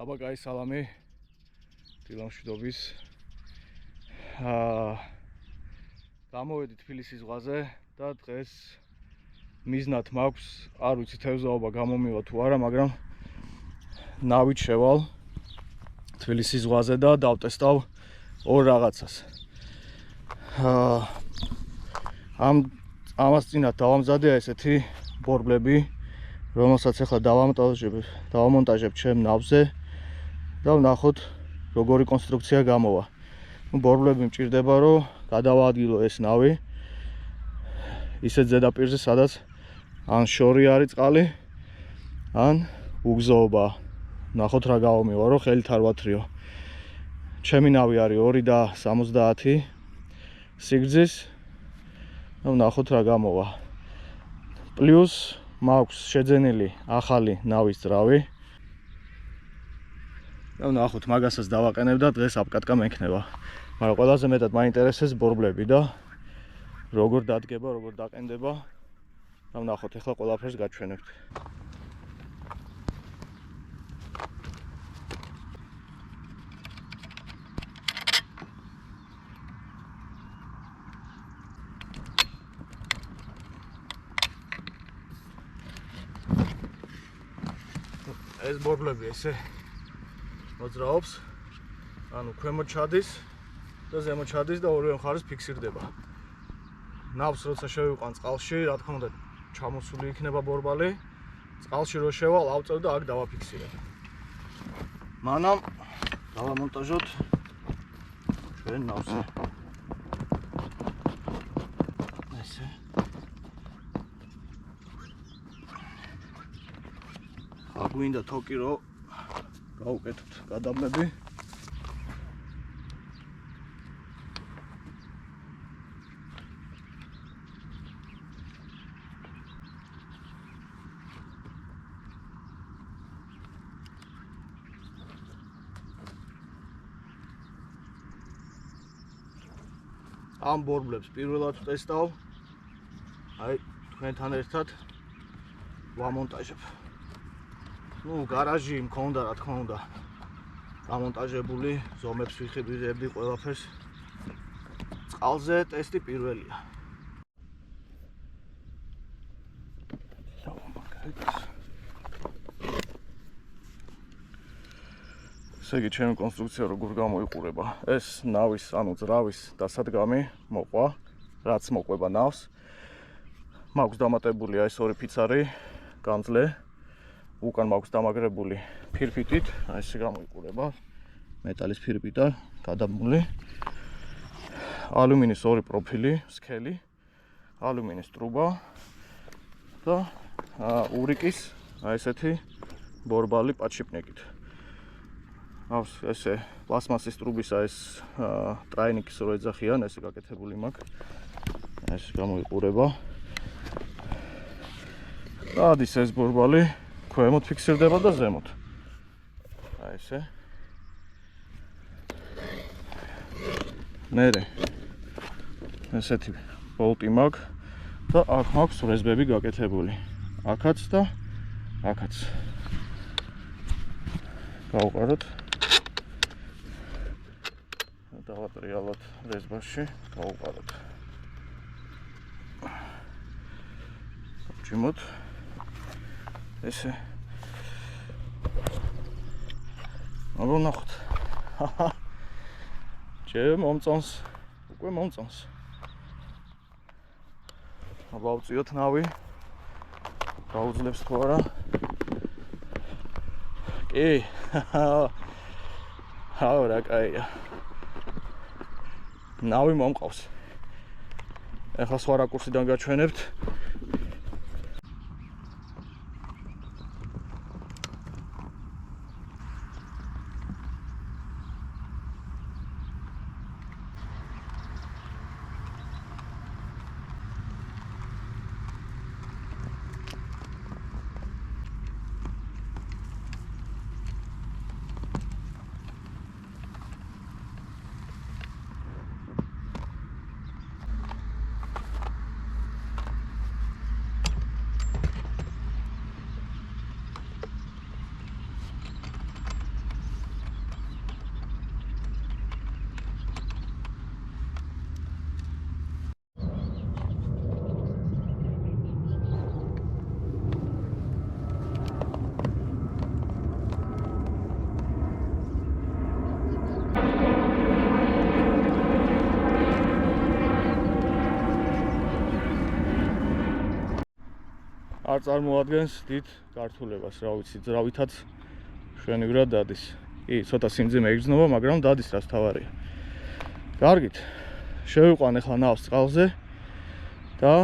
აბა სალამი დილამშვიდობის. Გამოვედი თბილისის ზღვაზე და დღეს მიზნად მაქვს, არ ვიცი თევზაობა გამომივა თუ არა, მაგრამ ნავით შევალ თბილისის ზღვაზე და დავტესტავ ორ რაღაცას. ამას წინათ დავამზადე ესეთი ბორბლები, რომელსაც ახლა დავამონტაჟებ ჩემ ნავზე და ვნახოთ როგორი კონსტრუქცია გამოვა. ბორბლები მჭირდება, რომ გადავაადგილო ეს ნავი ისეთ ზედაპირზე, სადაც ან შორი არის წყალი, ან უგზოობა. ვნახოთ რა გამომივა, რომ ხელით არ ვათრიო. ჩემი ნავი არის 2.70 სიგრძის და ვნახოთ რა გამოვა. პლუს მაქვს შეძენილი ახალი ნავის ძრავი. და ვნახოთ, მაგასაც დავაყენებ და დღეს აპკატკა მექნება. მაგრამ ყველაზე მეტად მაინტერესებს ბორბლები და როგორ დადგება, როგორ დაყენდება. და ვნახოთ, ახლა ყველაფერს გაჩვენებთ. ეს ბორბლები ესე მოძრაობს, ანუ ქვემოთ ჩადის და ზემოთ ჩადის და ორივე მხარეს ფიქსირდება. ნავს როცა შევიყვან წყალში, რა თქმა უნდა, ჩამოსული იქნება ბორბალი. წყალში რო შევალ, ავწევ და აქ დავაფიქსირებ. მანამ დავამონტაჟოთ ჩვენ ნავზე. ესე გვინდა თოკი რო გავუკეთოთ გადაბმები. ამ ბორბლებს პირველად ვტესტავ. აი, თქვენთან ერთად ვამონტაჟებ. გარაჟი მქონდა, რა თქმა უნდა, გამონტაჟებული, ზომებს ვიხიბირებდი ყველაფერს. წყალზე ტესტი პირველია. ესე იგი, ჩემი კონსტრუქცია როგორ გამოიყურება. ეს ნავის, ანუ ძრავის დასადგამი მოყვა, რაც მოყვება ნავს. მაქვს დამატებული ეს ორი ფიცარი, გამძლე. უკან მაქვს დამაგრებული ფირფიტით, ესე გამოიყურება, მეტალის ფირფიტა, გადაბმული. ალუმინის ორი პროფილი, სქელი, ალუმინის ტრუბა და ურიკის ესეთი ბორბალი პაჩიპნიკით. აქვს ესე პლასმასის ტრუბისა ეს ტრაინიკის რო ეძახიან, ესე გაკეთებული მაქვს. ეს გამოიყურება. ადის ეს ბორბალი ქვემოთ ფიქსირდება და ზემოთ. აი ესე. მერე ესეთი ბოლტი მაქვს და აქ მაქვს რეზბები გაკეთებული. აქაც და აქაც. გავუყაროთ. დავატრიალოთ რეზბაში, გავუყაროთ. ვჭიმოთ. ესე აგო ნახოთ. ჯერ მომწონს, უკვე მომწონს. აბა ვწიოთ ნავი. გაუძლებს თუ არა. კი. რა კაია. ნავი მომყავს. ახლა სხვა რაკურსიდან გაჩვენებთ. არ წარმოადგენს დიდ გართულებას, რა ვიცი, ძრავითაც შვენივრად დადის. კი, ცოტა სიმძიმე იგრძნობა, მაგრამ დადის რაც თავარია. კარგით. შევიყვან ახლა ნავს წყალზე და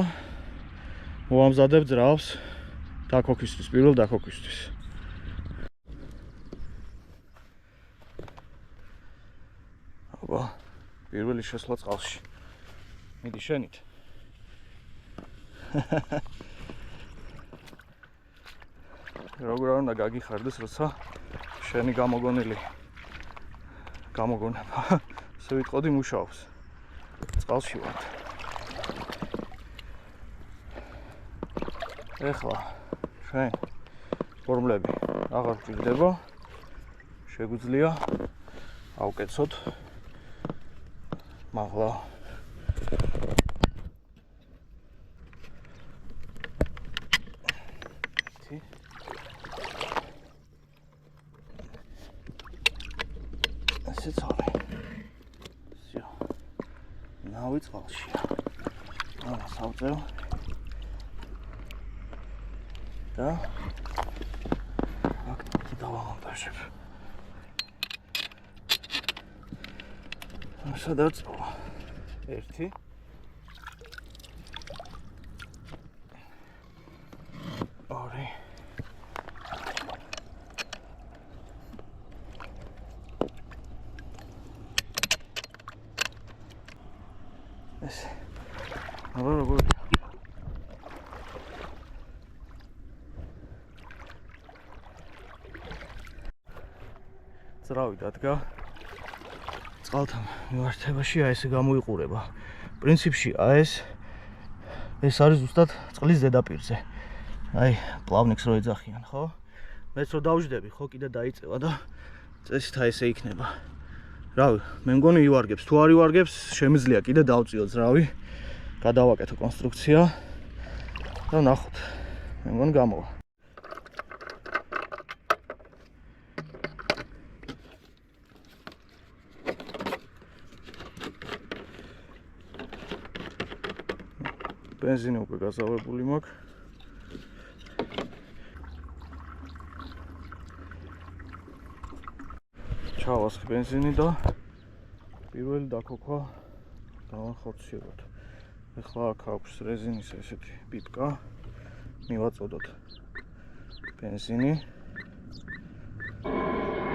მოვამზადებ ძრავს დაქოქისთვის, პირველ დაქოქისთვის. აბა, პირველი შესვლა წყალში. მიდი შენით. როგორ არ უნდა გაგიხარდეს, როცა შენი გამოგონება ასე ვიტყოდი მუშაობს. წყალში ვარ. ეხლა ჩვენ ფორმულები აღარ გვჭირდება. შეგვიძლია ავკეცოთ მაღლა. ასეც არის. всё. ნავი წყალშია. ამას ავწევ. და აქ დავამონტაჟებ. სადაც 1 2 ეს როგორ ძრავი დადგა წყალთან მიმართებაში აი ესე გამოიყურება. პრინციპში აი ეს არის ზუსტად წყლის ზედაპირზე. აი პლავნიკს რო ეძახიან, ხო? მეც რო დავждები, ხო, კიდე დაიწევა და წესით აი ესე იქნება. რავი, მე მგონი ივარგებს. თუ არ ივარგებს, შემიძლია კიდე დავწიო ძრავი, გადავაკეთო კონსტრუქცია და ნახოთ. მე მგონი გამოვა. бензინი უკვე გაზავებული მაქვს. ჩავასხი бенზინი და პირველი დაქოქვა დავახორციელოთ. ეხლა აქ აქვს რეზინის ესეთი პიპკა. მივაწოდოთ бенზინი.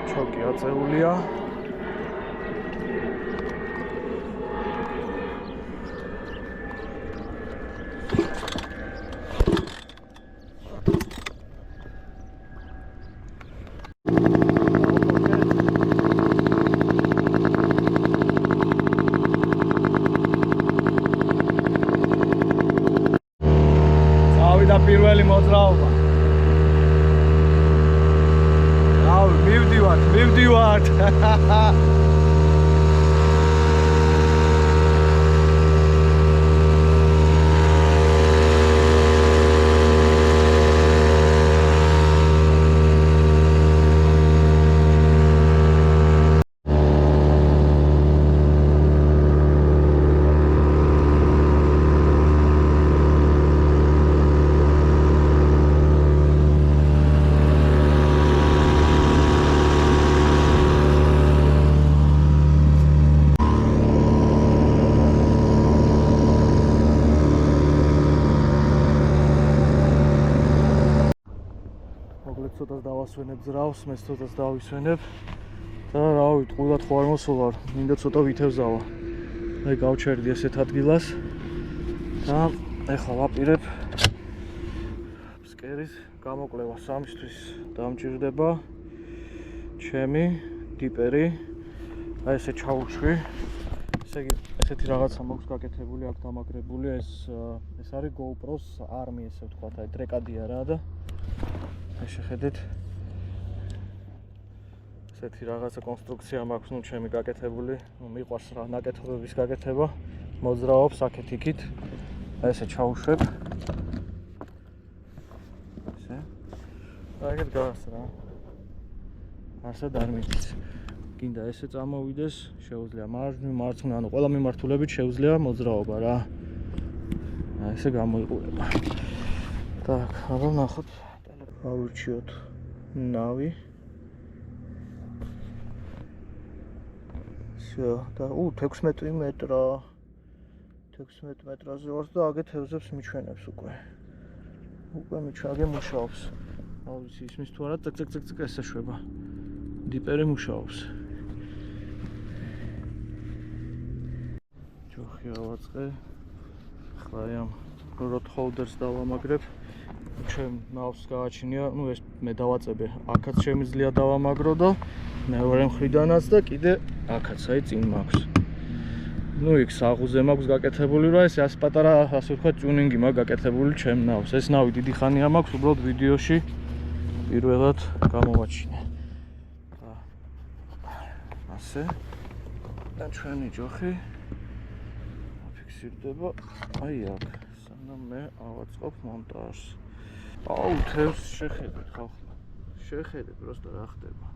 ჩოკი აწეულია. პირველი მოძრაობა. რავი, მივდივართ. ცოტას დავასვენებ ძრავს, მე ცოტას დავისვენებ და რავი, ტყუილად ხო არ მოსულარ, მინდა ცოტა ვითევზავა. აი გავჩერდი ესეთ ადგილას და ეხლა ვაპირებ ფსკერის გამოკვლევა. სამისთვის დამჭირდება ჩემი დიპერი. აი ესე ჩაუშვი. ესე იგი, ესეთი რაღაცა მაქვს გაკეთებული, აქ დამაგრებული. ეს არის GoPro-ს ARMI, ესე ვთქვათ, აი ტრეკადია რა და შეხედეთ ესეთი რაღაცა კონსტრუქცია მაქვს, ნუ ჩემი გაკეთებული, ნუ მიყვარს რა ნაკეთობების გაკეთება, მოძრაობს აქეთ იქით. აი ესე ჩაუშვებ. ესე. და ეგეთ გას რა. ასად არ მიდის. გინდა ესე წამოვიდეს, შეუძლია მარცხნივ, ანუ ყველა მიმართულებით შეუძლია მოძრაობა რა. აი ესე გამოიყურება. Так, აბა ნახოთ. ავირჩიოთ ნავი. Всё, და 16 მეტრა. 16 მეტრაზე ვარ და აგე თევზებს მიჩვენებს უკვე. უკვე მიჩვენე მუშაობს. აუ იცი ისმის თუ არა წკ ესაშვება. დიპერი მუშაობს. ჯოხი ავაწყე. ახლა ამ როდ ჰოლდერს დავამაგრებ. ჩემ ნავს გააჩნია, ну ეს მე დავაწებე. აქაც შემიძლია დავამაგრო და მეორე მხრიდანაც და კიდე აქაც აი წინ მაქვს. ну იქ საღუზე მაქვს გაკეთებული რა ეს ასე პატარა ასე ვთქვათ ტიუნინგი მაქვს გაკეთებული ჩემ ნავს. ეს ნავი დიდი ხანია მაქვს, უბრალოდ ვიდეოში პირველად გამოვაჩინე. ასე და ჩვენი ჯოხი აფიქსირდება აი აქ, სანამ მე ავაწყობ მონტაჟს. აუ თევზს შეხედეთ ხალხო. შეხედეთ просто რა ხდება.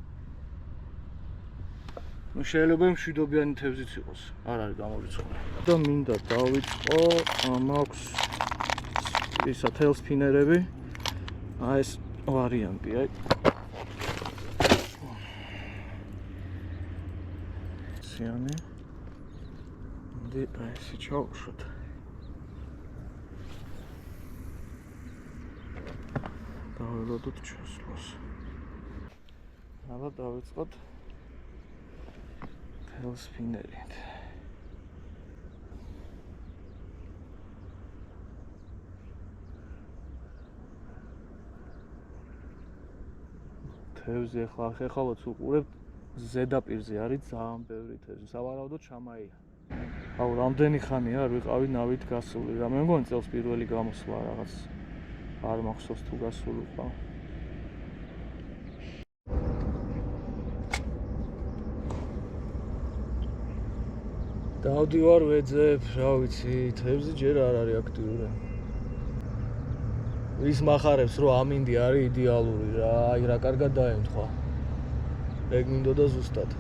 ну შეიძლება მშვიდობიანი თევზიც იყოს, არ არის გამორიცხული. და მინდა დავიწყო, მაქვს ისა თელსპინერები. აი ეს ვარიანტი, აი. სიანი. და აი ესე ჩავუშვათ. დაველოდოთ ჩასვლას. აბა დავიწყოთ თელსპინერით. თევზი ახალაც უყურებთ, ზედაპირზე არის ძალიან ბევრი თევზი. სავარაუდოდ შამაია. აუ რამდენი ხანია არ ვიყავი ნავით გასული. რა მე მგონი წელს პირველი გამოსვლა რაღაც არ მახსოვს თუ გასული ვიყავ. დავდივარ ვეძებ, რა ვიცი, თევზი ჯერ არ არის აქტიური. ვის მახარებს რომ ამინდი არის იდეალური რა, აი რა კარგად დაემთხვა. ეგ მინდოდა ზუსტად.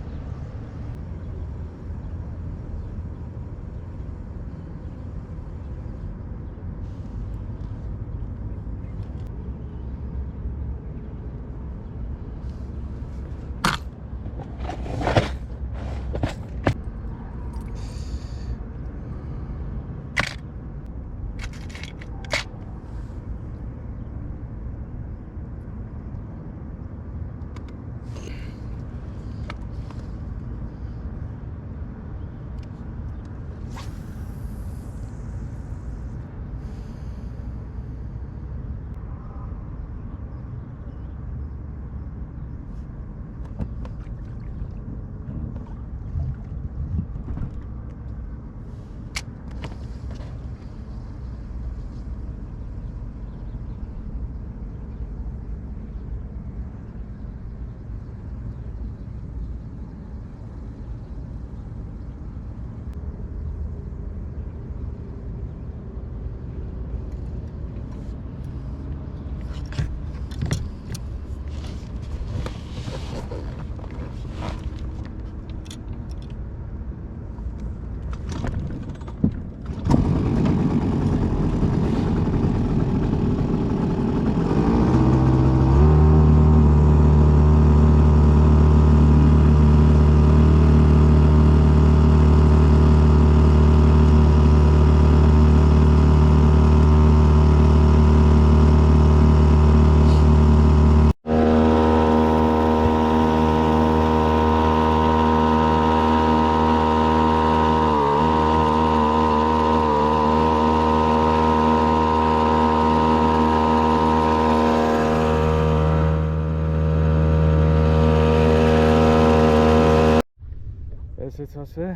ესეც ასე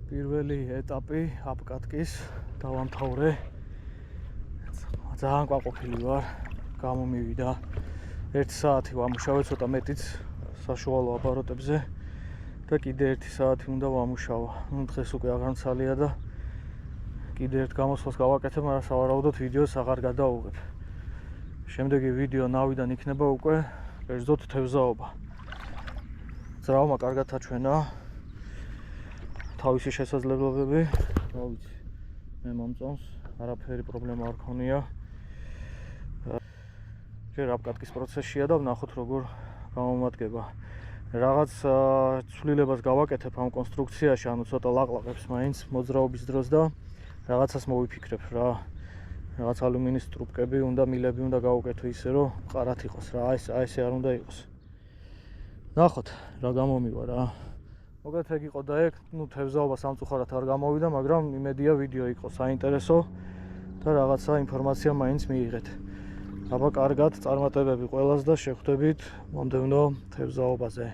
პირველი ეტაპი აპკატკის დავამთავრე. ძალიან ყვაყოფილი ვარ, გამომივიდა 1 საათი ვამუშავე, ცოტა მეტიც საშუალო აპარატებზე და კიდე 1 საათი უნდა ვამუშავა. ნუ დღეს უკვე აღარცალია და კიდე ერთ გამოსვლას გავაკეთებ, მაგრამ სავარაუდოდ ვიდეოს აღარ გადავუღებ. შემდეგი ვიდეო ნავიდან იქნება უკვე კერძოდ თევზაობა. ძრავმა კარგად აჩვენა თავისი შესაძლებლობები, რა ვიცი, მე მომწონს, არაფერი პრობლემა არ ქონია. ჯერ აპკატკის პროცესშია და ვნახოთ როგორ გამომადგება. Რაღაც ცვლილებას გავაკეთებ ამ კონსტრუქციაში, ანუ ცოტა ლაყლაყებს მაინც მოძრაობის დროს და რაღაცას მოვიფიქრებ რა. Რაღაც ალუმინის ტრუბკები უნდა, მილები უნდა გავუკეთო ისე, რომ მყარად იყოს რა. აი ესე არ უნდა იყოს. ნახოთ რა გამომივა რა. Მოკლედ ეგ იყო და ეგ, თევზაობა სამწუხაროდ არ გამოვიდა, მაგრამ იმედია ვიდეო იყო საინტერესო და რაღაცა ინფორმაცია მაინც მიიღეთ. აბა კარგად, წარმატებები ყველას და შევხვდებით მომდევნო თევზაობაზე.